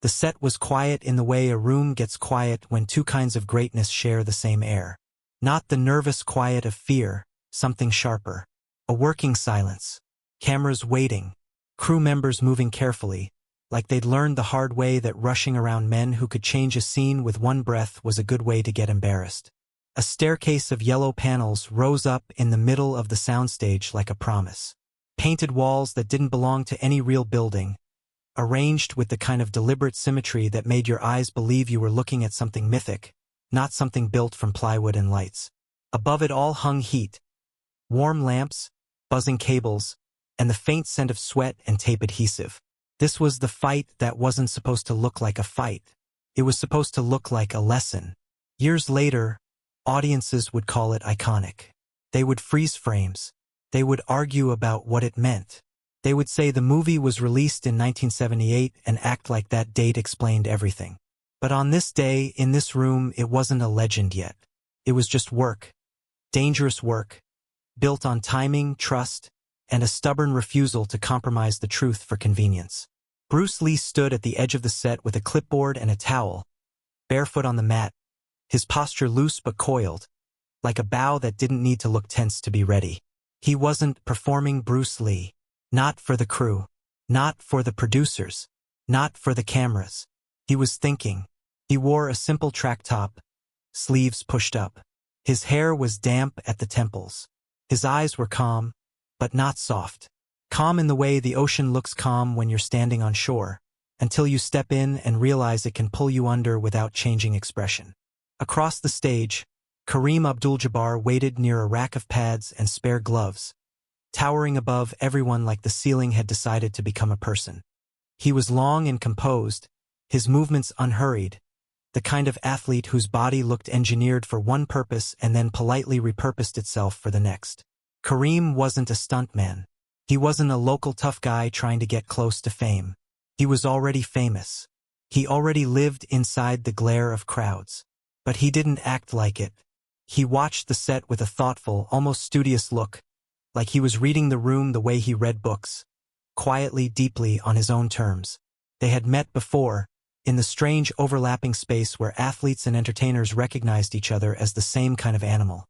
The set was quiet in the way a room gets quiet when two kinds of greatness share the same air. Not the nervous quiet of fear, something sharper. A working silence. Cameras waiting. Crew members moving carefully, like they'd learned the hard way that rushing around men who could change a scene with one breath was a good way to get embarrassed. A staircase of yellow panels rose up in the middle of the soundstage like a promise. Painted walls that didn't belong to any real building, arranged with the kind of deliberate symmetry that made your eyes believe you were looking at something mythic, not something built from plywood and lights. Above it all hung heat, warm lamps, buzzing cables, and the faint scent of sweat and tape adhesive. This was the fight that wasn't supposed to look like a fight. It was supposed to look like a lesson. Years later, audiences would call it iconic. They would freeze frames. They would argue about what it meant. They would say the movie was released in 1978 and act like that date explained everything. But on this day, in this room, it wasn't a legend yet. It was just work. Dangerous work. Built on timing, trust, and a stubborn refusal to compromise the truth for convenience. Bruce Lee stood at the edge of the set with a clipboard and a towel, barefoot on the mat, his posture loose but coiled, like a bow that didn't need to look tense to be ready. He wasn't performing Bruce Lee. Not for the crew. Not for the producers. Not for the cameras. He was thinking. He wore a simple track top, sleeves pushed up. His hair was damp at the temples. His eyes were calm, but not soft. Calm in the way the ocean looks calm when you're standing on shore, until you step in and realize it can pull you under without changing expression. Across the stage, Kareem Abdul-Jabbar waited near a rack of pads and spare gloves, towering above everyone like the ceiling had decided to become a person. He was long and composed, his movements unhurried, the kind of athlete whose body looked engineered for one purpose and then politely repurposed itself for the next. Kareem wasn't a stuntman. He wasn't a local tough guy trying to get close to fame. He was already famous. He already lived inside the glare of crowds. But he didn't act like it. He watched the set with a thoughtful, almost studious look, like he was reading the room the way he read books, quietly, deeply, on his own terms. They had met before, in the strange overlapping space where athletes and entertainers recognized each other as the same kind of animal.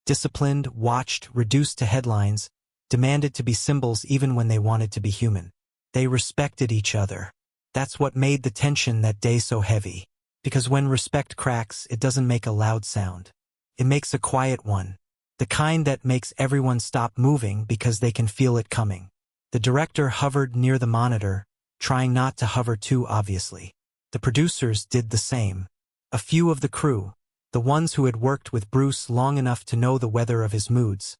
Disciplined, watched, reduced to headlines, demanded to be symbols even when they wanted to be human. They respected each other. That's what made the tension that day so heavy. Because when respect cracks, it doesn't make a loud sound. It makes a quiet one. The kind that makes everyone stop moving because they can feel it coming. The director hovered near the monitor, trying not to hover too obviously. The producers did the same. A few of the crew, the ones who had worked with Bruce long enough to know the weather of his moods,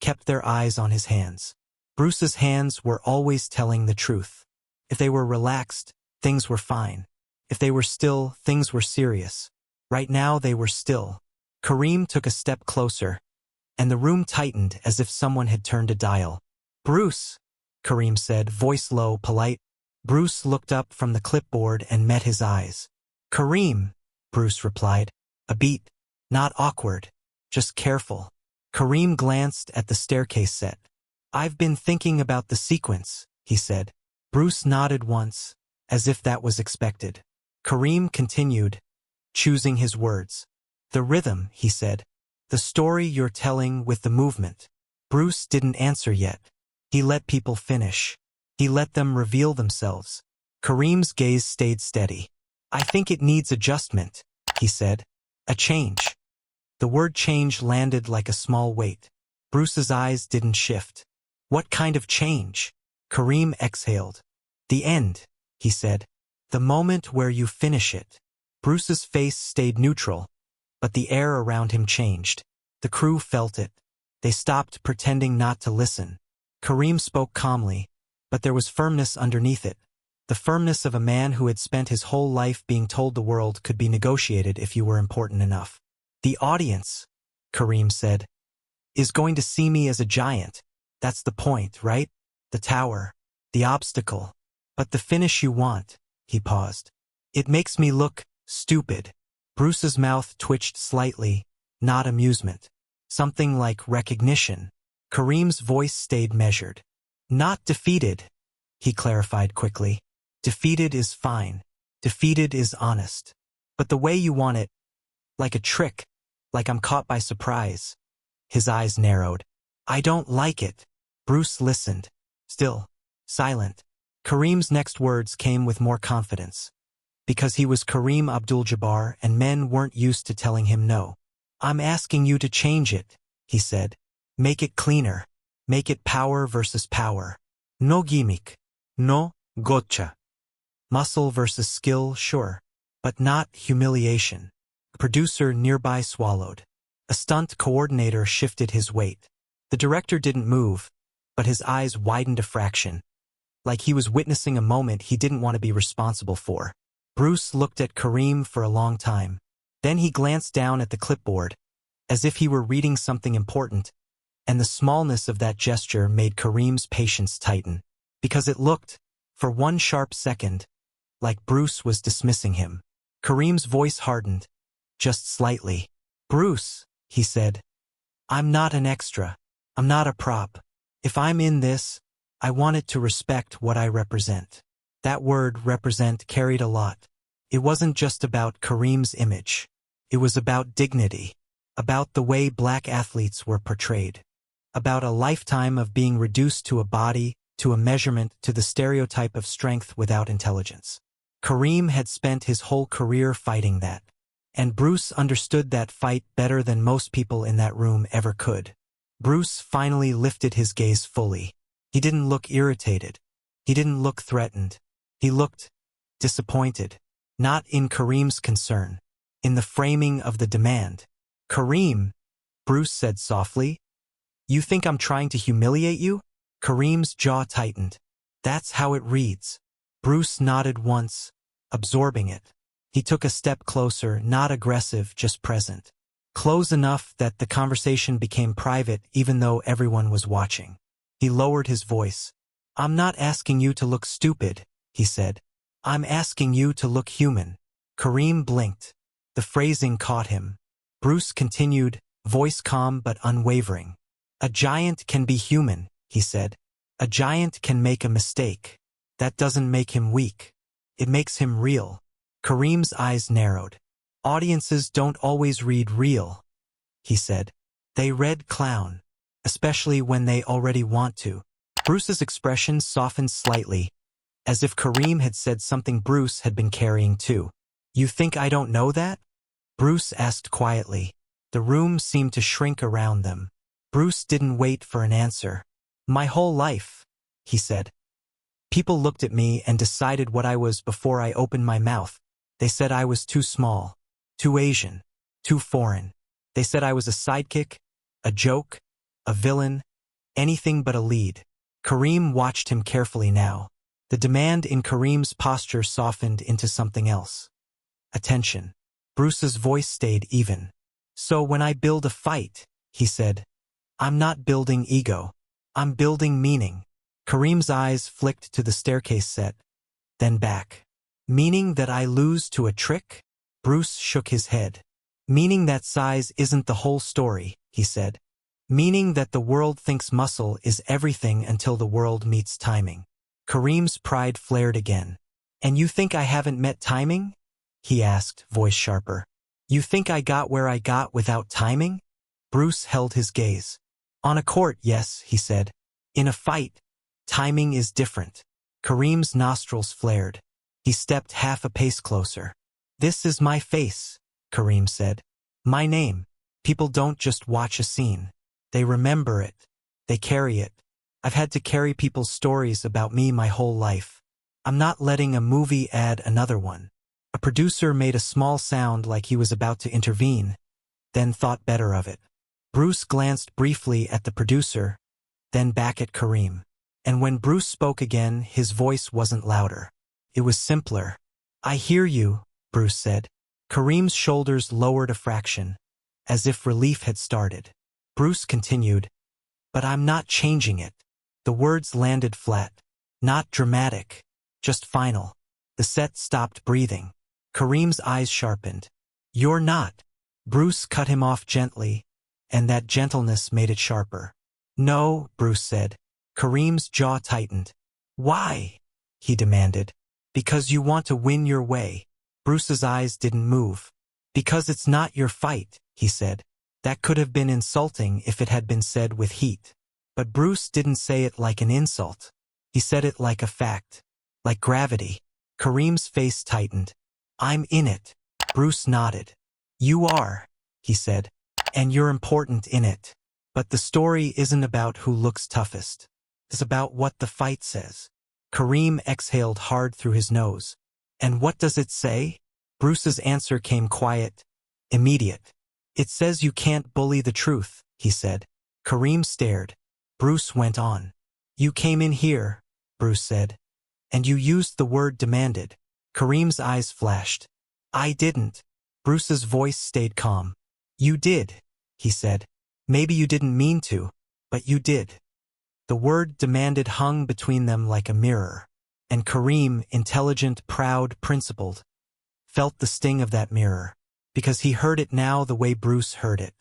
kept their eyes on his hands. Bruce's hands were always telling the truth. If they were relaxed, things were fine. If they were still, things were serious. Right now they were still. Kareem took a step closer, and the room tightened as if someone had turned a dial. "Bruce," Kareem said, voice low, polite. Bruce looked up from the clipboard and met his eyes. "Kareem," Bruce replied. A beat. Not awkward, just careful. Kareem glanced at the staircase set. "I've been thinking about the sequence," he said. Bruce nodded once, as if that was expected. Kareem continued, choosing his words. "The rhythm," he said. "The story you're telling with the movement." Bruce didn't answer yet. He let people finish. He let them reveal themselves. Kareem's gaze stayed steady. "I think it needs adjustment," he said. "A change." The word change landed like a small weight. Bruce's eyes didn't shift. "What kind of change?" Kareem exhaled. "The end," he said. "The moment where you finish it." Bruce's face stayed neutral, but the air around him changed. The crew felt it. They stopped pretending not to listen. Kareem spoke calmly, but there was firmness underneath it. The firmness of a man who had spent his whole life being told the world could be negotiated if you were important enough. "The audience," Kareem said, "is going to see me as a giant. That's the point, right? The tower, the obstacle. But the finish you want," he paused. "It makes me look stupid." Bruce's mouth twitched slightly, not amusement. Something like recognition. Kareem's voice stayed measured. "Not defeated," he clarified quickly. "Defeated is fine. Defeated is honest. But the way you want it, like a trick, like I'm caught by surprise. His eyes narrowed. I don't like it. Bruce listened. Still. Silent. Kareem's next words came with more confidence. Because he was Kareem Abdul-Jabbar and men weren't used to telling him no. I'm asking you to change it, he said. Make it cleaner. Make it power versus power. No gimmick. No gotcha. Muscle versus skill, sure. But not humiliation. A producer nearby swallowed. A stunt coordinator shifted his weight. The director didn't move, but his eyes widened a fraction. Like he was witnessing a moment he didn't want to be responsible for. Bruce looked at Kareem for a long time. Then he glanced down at the clipboard, as if he were reading something important, and the smallness of that gesture made Kareem's patience tighten, because it looked, for one sharp second, like Bruce was dismissing him. Kareem's voice hardened, just slightly. Bruce, he said, I'm not an extra. I'm not a prop. If I'm in this, I want it to respect what I represent. That word, represent, carried a lot. It wasn't just about Kareem's image. It was about dignity, about the way black athletes were portrayed, about a lifetime of being reduced to a body, to a measurement, to the stereotype of strength without intelligence. Kareem had spent his whole career fighting that, and Bruce understood that fight better than most people in that room ever could. Bruce finally lifted his gaze fully. He didn't look irritated. He didn't look threatened. He looked disappointed, not in Kareem's concern, in the framing of the demand. Kareem, Bruce said softly, you think I'm trying to humiliate you? Kareem's jaw tightened. That's how it reads. Bruce nodded once, absorbing it. He took a step closer, not aggressive, just present. Close enough that the conversation became private even though everyone was watching. He lowered his voice. I'm not asking you to look stupid, he said. I'm asking you to look human. Kareem blinked. The phrasing caught him. Bruce continued, voice calm but unwavering. A giant can be human, he said. A giant can make a mistake. That doesn't make him weak. It makes him real. Kareem's eyes narrowed. Audiences don't always read real, he said. They read clown, especially when they already want to. Bruce's expression softened slightly, as if Kareem had said something Bruce had been carrying too. You think I don't know that? Bruce asked quietly. The room seemed to shrink around them. Bruce didn't wait for an answer. My whole life, he said. People looked at me and decided what I was before I opened my mouth. They said I was too small, too Asian, too foreign. They said I was a sidekick, a joke, a villain, anything but a lead. Kareem watched him carefully now. The demand in Kareem's posture softened into something else. Attention. Bruce's voice stayed even. So when I build a fight, he said, I'm not building ego. I'm building meaning. Kareem's eyes flicked to the staircase set, then back. Meaning that I lose to a trick? Bruce shook his head. Meaning that size isn't the whole story, he said. Meaning that the world thinks muscle is everything until the world meets timing. Kareem's pride flared again. And you think I haven't met timing? He asked, voice sharper. You think I got where I got without timing? Bruce held his gaze. On a court, yes, he said. In a fight, timing is different. Kareem's nostrils flared. He stepped half a pace closer. This is my face, Kareem said. My name. People don't just watch a scene. They remember it. They carry it. I've had to carry people's stories about me my whole life. I'm not letting a movie add another one. A producer made a small sound like he was about to intervene, then thought better of it. Bruce glanced briefly at the producer, then back at Kareem. And when Bruce spoke again, his voice wasn't louder. It was simpler. I hear you, Bruce said. Kareem's shoulders lowered a fraction, as if relief had started. Bruce continued, but I'm not changing it. The words landed flat. Not dramatic, just final. The set stopped breathing. Kareem's eyes sharpened. You're not. Bruce cut him off gently, and that gentleness made it sharper. No, Bruce said. Kareem's jaw tightened. Why? He demanded. Because you want to win your way. Bruce's eyes didn't move. Because it's not your fight, he said. That could have been insulting if it had been said with heat. But Bruce didn't say it like an insult. He said it like a fact. Like gravity. Kareem's face tightened. I'm in it. Bruce nodded. You are, he said. And you're important in it. But the story isn't about who looks toughest. It's about what the fight says. Kareem exhaled hard through his nose. And what does it say? Bruce's answer came quiet, immediate. It says you can't bully the truth, he said. Kareem stared. Bruce went on. You came in here, Bruce said. And you used the word demanded. Kareem's eyes flashed. I didn't. Bruce's voice stayed calm. You did, he said. Maybe you didn't mean to, but you did. The word demanded hung between them like a mirror. And Kareem, intelligent, proud, principled, felt the sting of that mirror. Because he heard it now the way Bruce heard it.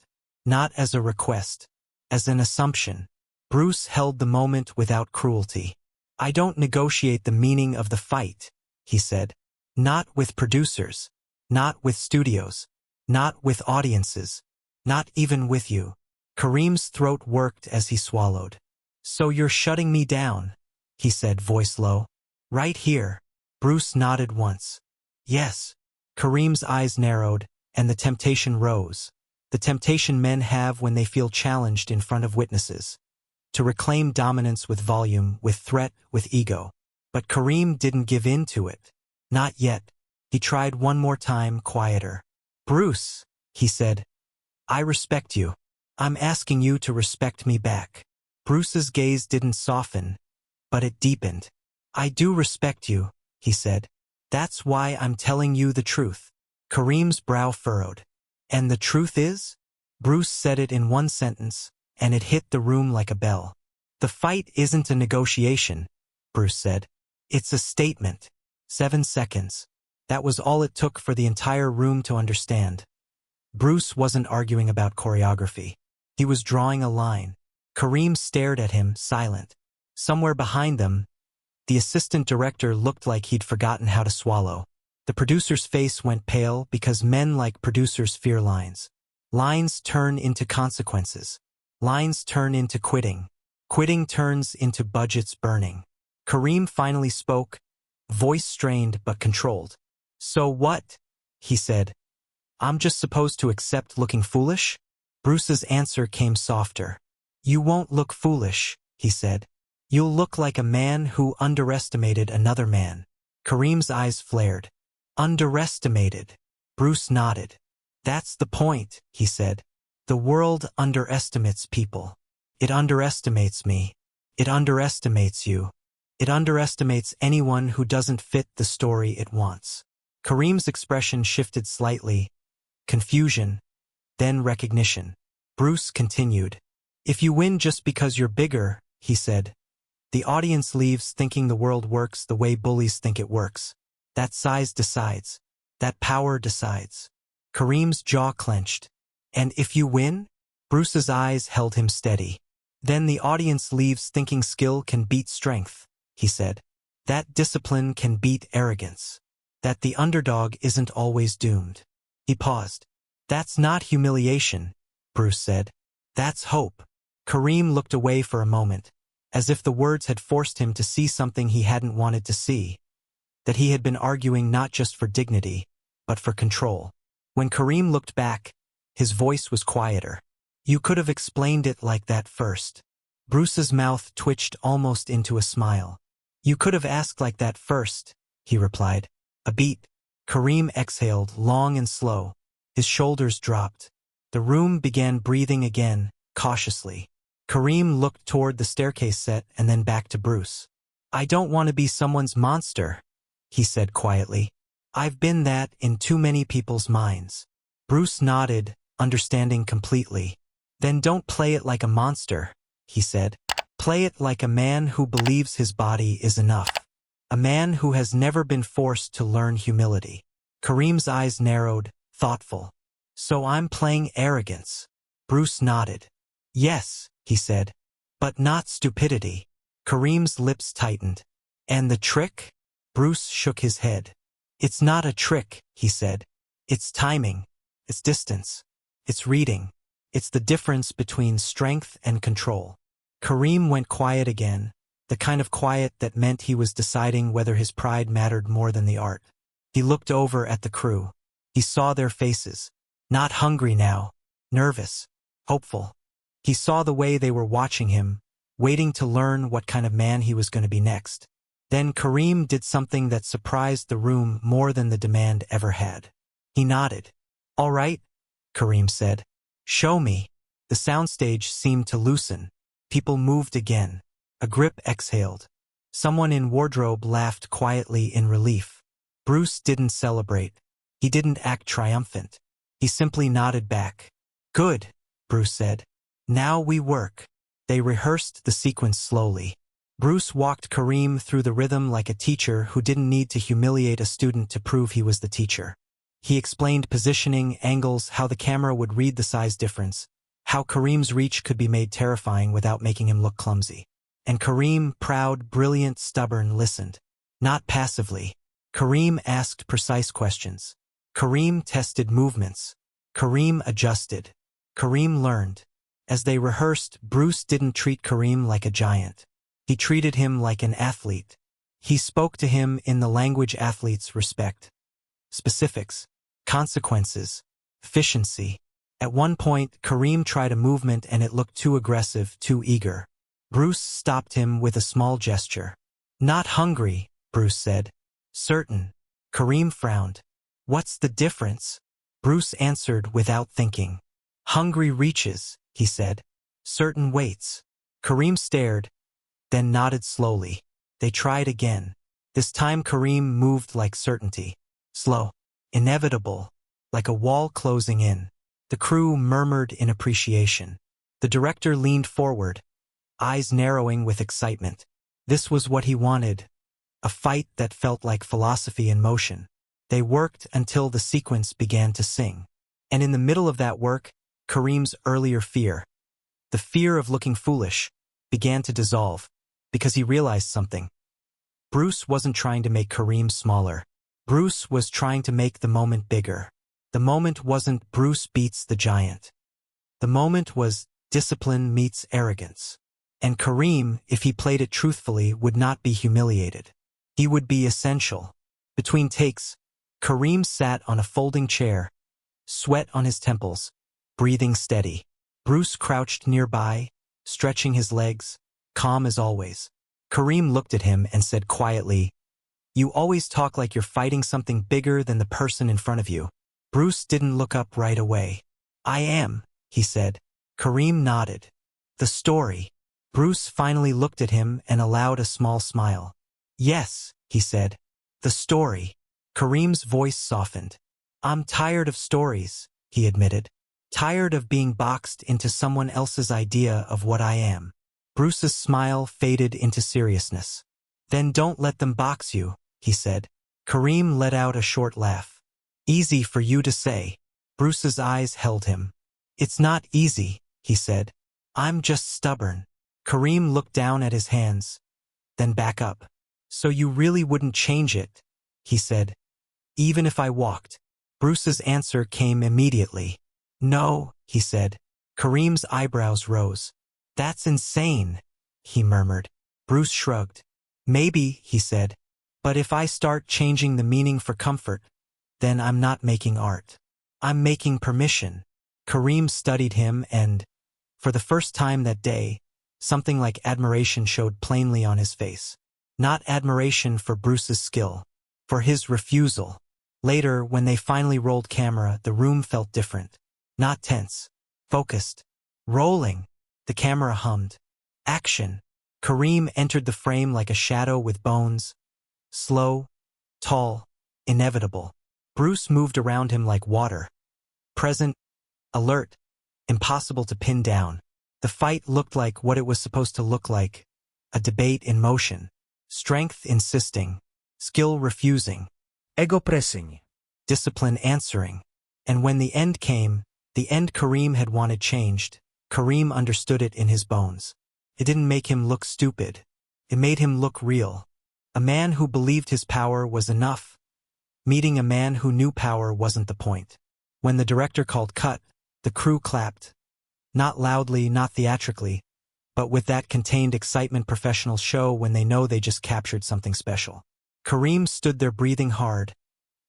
Not as a request, as an assumption. Bruce held the moment without cruelty. I don't negotiate the meaning of the fight, he said. Not with producers. Not with studios. Not with audiences. Not even with you. Kareem's throat worked as he swallowed. So you're shutting me down, he said, voice low. Right here. Bruce nodded once. Yes. Kareem's eyes narrowed, and the temptation rose. The temptation men have when they feel challenged in front of witnesses. To reclaim dominance with volume, with threat, with ego. But Kareem didn't give in to it. Not yet. He tried one more time, quieter. Bruce, he said. I respect you. I'm asking you to respect me back. Bruce's gaze didn't soften, but it deepened. I do respect you, he said. That's why I'm telling you the truth. Kareem's brow furrowed. And the truth is? Bruce said it in one sentence, and it hit the room like a bell. The fight isn't a negotiation, Bruce said. It's a statement. 7 seconds. That was all it took for the entire room to understand. Bruce wasn't arguing about choreography. He was drawing a line. Kareem stared at him, silent. Somewhere behind them, the assistant director looked like he'd forgotten how to swallow. The producer's face went pale because men like producers fear lines. Lines turn into consequences. Lines turn into quitting. Quitting turns into budgets burning. Kareem finally spoke, voice strained but controlled. So what? He said. I'm just supposed to accept looking foolish? Bruce's answer came softer. You won't look foolish, he said. You'll look like a man who underestimated another man. Kareem's eyes flared. Underestimated. Bruce nodded. That's the point, he said. The world underestimates people. It underestimates me. It underestimates you. It underestimates anyone who doesn't fit the story it wants. Kareem's expression shifted slightly. Confusion, then recognition. Bruce continued. If you win just because you're bigger, he said, the audience leaves thinking the world works the way bullies think it works. That size decides. That power decides. Kareem's jaw clenched. And if you win? Bruce's eyes held him steady. Then the audience leaves thinking skill can beat strength, he said. That discipline can beat arrogance. That the underdog isn't always doomed. He paused. That's not humiliation, Bruce said. That's hope. Kareem looked away for a moment, as if the words had forced him to see something he hadn't wanted to see. That he had been arguing not just for dignity, but for control. When Kareem looked back, his voice was quieter. You could have explained it like that first. Bruce's mouth twitched almost into a smile. You could have asked like that first, he replied. A beat. Kareem exhaled, long and slow. His shoulders dropped. The room began breathing again, cautiously. Kareem looked toward the staircase set and then back to Bruce. I don't want to be someone's monster, he said quietly. I've been that in too many people's minds. Bruce nodded, understanding completely. Then don't play it like a monster, he said. Play it like a man who believes his body is enough. A man who has never been forced to learn humility. Kareem's eyes narrowed, thoughtful. So I'm playing arrogance. Bruce nodded. Yes, he said. But not stupidity. Kareem's lips tightened. And the trick? Bruce shook his head. It's not a trick, he said. It's timing. It's distance. It's reading. It's the difference between strength and control. Kareem went quiet again, the kind of quiet that meant he was deciding whether his pride mattered more than the art. He looked over at the crew. He saw their faces. Not hungry now. Nervous. Hopeful. He saw the way they were watching him, waiting to learn what kind of man he was going to be next. Then Kareem did something that surprised the room more than the demand ever had. He nodded. All right, Kareem said. Show me. The soundstage seemed to loosen. People moved again. A grip exhaled. Someone in wardrobe laughed quietly in relief. Bruce didn't celebrate. He didn't act triumphant. He simply nodded back. Good, Bruce said. Now we work. They rehearsed the sequence slowly. Bruce walked Kareem through the rhythm like a teacher who didn't need to humiliate a student to prove he was the teacher. He explained positioning, angles, how the camera would read the size difference, how Kareem's reach could be made terrifying without making him look clumsy. And Kareem, proud, brilliant, stubborn, listened. Not passively. Kareem asked precise questions. Kareem tested movements. Kareem adjusted. Kareem learned. As they rehearsed, Bruce didn't treat Kareem like a giant. He treated him like an athlete. He spoke to him in the language athletes respect. Specifics, consequences, efficiency. At one point, Kareem tried a movement and it looked too aggressive, too eager. Bruce stopped him with a small gesture. Not hungry, Bruce said. Certain. Kareem frowned. What's the difference? Bruce answered without thinking. Hungry reaches, he said. Certain waits. Kareem stared, then nodded slowly. They tried again. This time Kareem moved like certainty. Slow. Inevitable. Like a wall closing in. The crew murmured in appreciation. The director leaned forward, eyes narrowing with excitement. This was what he wanted. A fight that felt like philosophy in motion. They worked until the sequence began to sing. And in the middle of that work, Kareem's earlier fear, the fear of looking foolish, began to dissolve, because he realized something. Bruce wasn't trying to make Kareem smaller. Bruce was trying to make the moment bigger. The moment wasn't Bruce beats the giant. The moment was discipline meets arrogance. And Kareem, if he played it truthfully, would not be humiliated. He would be essential. Between takes, Kareem sat on a folding chair, sweat on his temples, breathing steady. Bruce crouched nearby, stretching his legs, calm as always. Kareem looked at him and said quietly, "You always talk like you're fighting something bigger than the person in front of you." Bruce didn't look up right away. "I am," he said. Kareem nodded. "The story." Bruce finally looked at him and allowed a small smile. "Yes," he said. "The story." Kareem's voice softened. "I'm tired of stories," he admitted. "Tired of being boxed into someone else's idea of what I am." Bruce's smile faded into seriousness. "Then don't let them box you," he said. Kareem let out a short laugh. "Easy for you to say." Bruce's eyes held him. "It's not easy," he said. "I'm just stubborn." Kareem looked down at his hands, then back up. "So you really wouldn't change it," he said. "Even if I walked?" Bruce's answer came immediately. "No," he said. Kareem's eyebrows rose. "That's insane," he murmured. Bruce shrugged. "Maybe," he said. "But if I start changing the meaning for comfort, then I'm not making art. I'm making permission." Kareem studied him and, for the first time that day, something like admiration showed plainly on his face. Not admiration for Bruce's skill, for his refusal. Later, when they finally rolled camera, the room felt different. Not tense. Focused. Rolling. The camera hummed. Action. Kareem entered the frame like a shadow with bones. Slow. Tall. Inevitable. Bruce moved around him like water. Present. Alert. Impossible to pin down. The fight looked like what it was supposed to look like. A debate in motion. Strength insisting. Skill refusing. Ego pressing. Discipline answering. And when the end came, the end Kareem had wanted changed, Kareem understood it in his bones. It didn't make him look stupid. It made him look real. A man who believed his power was enough. Meeting a man who knew power wasn't the point. When the director called cut, the crew clapped. Not loudly, not theatrically, but with that contained excitement professionals show when they know they just captured something special. Kareem stood there breathing hard,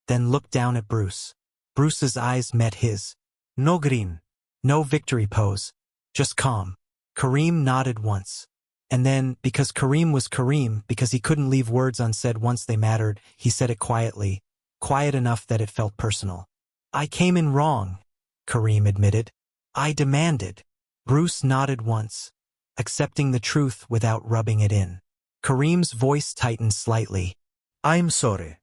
then looked down at Bruce. Bruce's eyes met his. No green. No victory pose. Just calm. Kareem nodded once. And then, because Kareem was Kareem, because he couldn't leave words unsaid once they mattered, he said it quietly, quiet enough that it felt personal. I came in wrong, Kareem admitted. I demanded. Bruce nodded once, accepting the truth without rubbing it in. Kareem's voice tightened slightly. I'm sorry.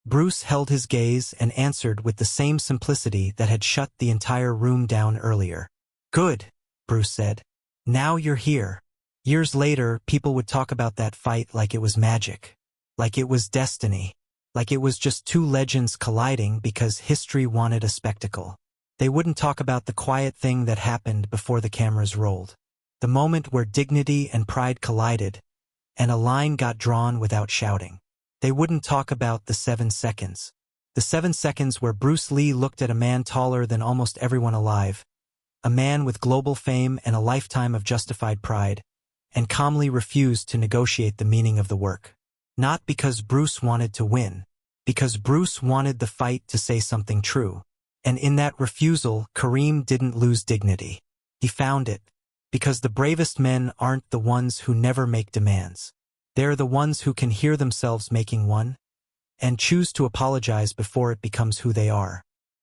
Bruce held his gaze and answered with the same simplicity that had shut the entire room down earlier. Good, Bruce said. Now you're here. Years later, people would talk about that fight like it was magic, like it was destiny, like it was just two legends colliding because history wanted a spectacle. They wouldn't talk about the quiet thing that happened before the cameras rolled. The moment where dignity and pride collided, and a line got drawn without shouting. They wouldn't talk about the 7 seconds. The 7 seconds where Bruce Lee looked at a man taller than almost everyone alive, a man with global fame and a lifetime of justified pride, and calmly refused to negotiate the meaning of the work. Not because Bruce wanted to win, because Bruce wanted the fight to say something true. And in that refusal, Kareem didn't lose dignity. He found it, because the bravest men aren't the ones who never make demands. They're the ones who can hear themselves making one, and choose to apologize before it becomes who they are.